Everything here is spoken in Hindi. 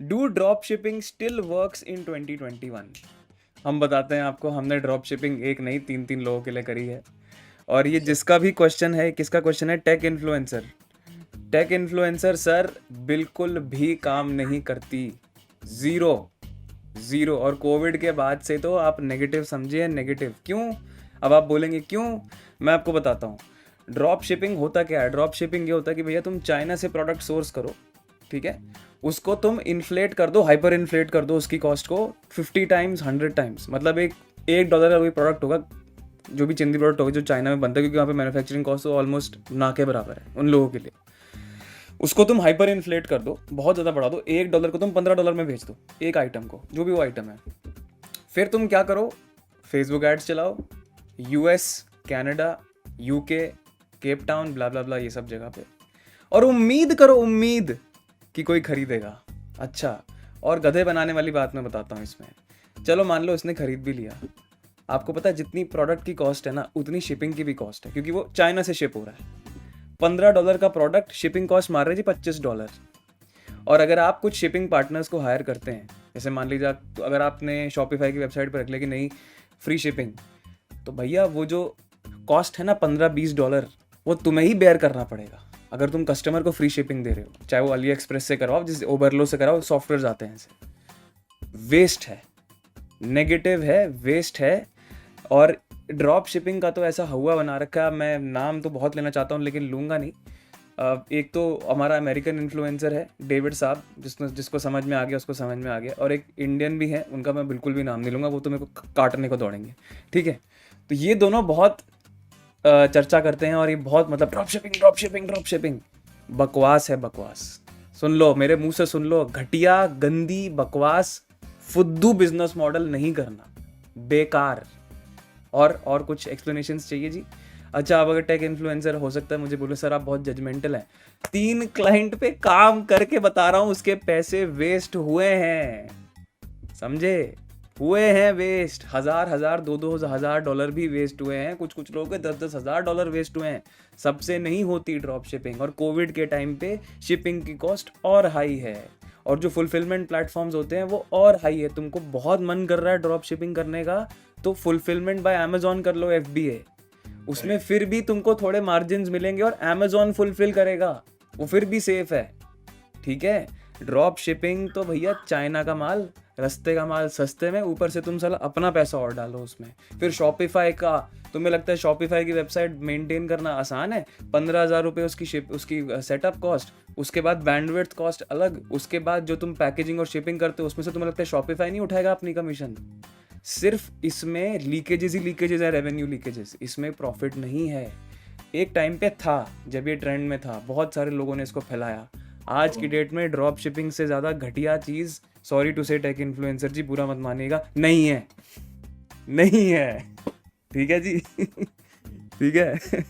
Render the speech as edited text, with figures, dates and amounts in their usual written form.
Do drop shipping still works in 2021? हम बताते हैं आपको, हमने ड्रॉप शिपिंग एक नहीं 3 लोगों के लिए करी है। और ये जिसका भी क्वेश्चन है, किसका क्वेश्चन है? Tech influencer. Tech influencer sir बिल्कुल भी काम नहीं करती, ज़ीरो ज़ीरो। और कोविड के बाद से तो आप नेगेटिव समझिए, नेगेटिव। क्यों? अब आप बोलेंगे क्यों, मैं आपको बताता हूँ। ड्रॉप शिपिंग होता क्या है? ड्रॉप शिपिंग ये होता है कि भैया तुम चाइना से प्रोडक्ट सोर्स करो, ठीक है, उसको तुम इन्फ्लेट कर दो, हाइपर इन्फ्लेट कर दो उसकी कॉस्ट को 50 टाइम्स 100 टाइम्स। मतलब एक डॉलर का कोई प्रोडक्ट होगा, जो भी चंदी प्रोडक्ट होगा जो चाइना में बनता है, क्योंकि वहाँ पे मैन्युफैक्चरिंग कॉस्ट तो ऑलमोस्ट ना के बराबर है उन लोगों के लिए। उसको तुम हाइपर इन्फ्लेट कर दो, बहुत ज़्यादा बढ़ा दो, $1 को तुम $15 में बेच दो, एक आइटम को, जो भी वो आइटम है। फिर तुम क्या करो? फेसबुक एड्स चलाओ, US, Canada, UK, Cape Town, blah blah blah, ये सब जगह पे, और उम्मीद करो, उम्मीद कि कोई खरीदेगा। अच्छा, और गधे बनाने वाली बात मैं बताता हूँ इसमें। चलो मान लो इसने खरीद भी लिया, आपको पता है जितनी प्रोडक्ट की कॉस्ट है ना, उतनी शिपिंग की भी कॉस्ट है, क्योंकि वो चाइना से शिप हो रहा है। $15 का प्रोडक्ट शिपिंग कॉस्ट मार रहे जी $25। और अगर आप कुछ शिपिंग पार्टनर्स को हायर करते हैं, जैसे मान लीजिए तो अगर आपने शॉपिफाई की वेबसाइट पर रख लिया कि नहीं फ्री शिपिंग, तो भैया वो जो कॉस्ट है ना $15-20, वो तुम्हें ही बेयर करना पड़ेगा अगर तुम कस्टमर को फ्री शिपिंग दे रहे हो। चाहे वो अली एक्सप्रेस से कराओ, जिस ओबरलो से कराओ, सॉफ्टवेयर आते हैं ऐसे। वेस्ट है, नेगेटिव है, वेस्ट है। और ड्रॉप शिपिंग का तो ऐसा हुआ बना रखा है, मैं नाम तो बहुत लेना चाहता हूँ लेकिन लूँगा नहीं। एक तो हमारा अमेरिकन इन्फ्लुएंसर है डेविड साहब, जिसको समझ में आ गया उसको समझ में आ गया, और एक इंडियन भी है, उनका मैं बिल्कुल भी नाम नहीं लूँगा, वो तो मेरे को काटने को दौड़ेंगे, ठीक है। तो ये दोनों बहुत चर्चा करते हैं, और ये बहुत मतलब drop shipping drop shipping drop shipping, बकवास है, बकवास। सुन लो मेरे मुंह से, सुन लो, घटिया, गंदी, बकवास, फुद्दू बिजनेस मॉडल नहीं करना, बेकार। और कुछ एक्सप्लेनेशंस चाहिए जी? अच्छा, अब अगर टेक इन्फ्लुएंसर हो सकता है मुझे बोले सर आप बहुत जजमेंटल हैं, 3 क्लाइंट पे काम करके बता रहा हूँ, उसके पैसे वेस्ट हुए हैं, समझे? हुए हैं वेस्ट, हजार 2-2 हजार डॉलर भी वेस्ट हुए हैं, कुछ लोगों के 10-10 हजार डॉलर वेस्ट हुए हैं। सबसे नहीं होती ड्रॉप शिपिंग, और कोविड के टाइम पे शिपिंग की कॉस्ट और हाई है, और जो फुलफिलमेंट प्लेटफॉर्म्स होते हैं वो और हाई है। तुमको बहुत मन कर रहा है ड्रॉप शिपिंग करने का, तो फुलफिलमेंट बाय अमेजोन कर लो, FBA, उसमें फिर भी तुमको थोड़े मार्जिन मिलेंगे, और अमेजोन फुलफिल करेगा, वो फिर भी सेफ है, ठीक है। ड्रॉप शिपिंग तो भैया चाइना का माल, रस्ते का माल सस्ते में, ऊपर से तुम साला अपना पैसा और डालो उसमें। फिर शॉपिफाई का, तुम्हें लगता है शॉपिफाई की वेबसाइट मेंटेन करना आसान है? 15,000 रुपये उसकी सेटअप कॉस्ट, उसके बाद बैंडविड्थ कॉस्ट अलग, उसके बाद जो तुम पैकेजिंग और शिपिंग करते हो उसमें से तुम्हें लगता है शॉपिफाई नहीं उठाएगा अपनी कमीशन? सिर्फ इसमें लीकेजेस ही लीकेजेस है, रेवेन्यू लीकेजेस, इसमें प्रॉफिट नहीं है। एक टाइम पे था जब ये ट्रेंड में था, बहुत सारे लोगों ने इसको फैलाया। आज की डेट में ड्रॉप शिपिंग से ज़्यादा घटिया चीज़, सॉरी टू से टेक इन्फ्लुएंसर जी, बुरा मत मानिएगा, नहीं है, नहीं है, ठीक है जी। ठीक है।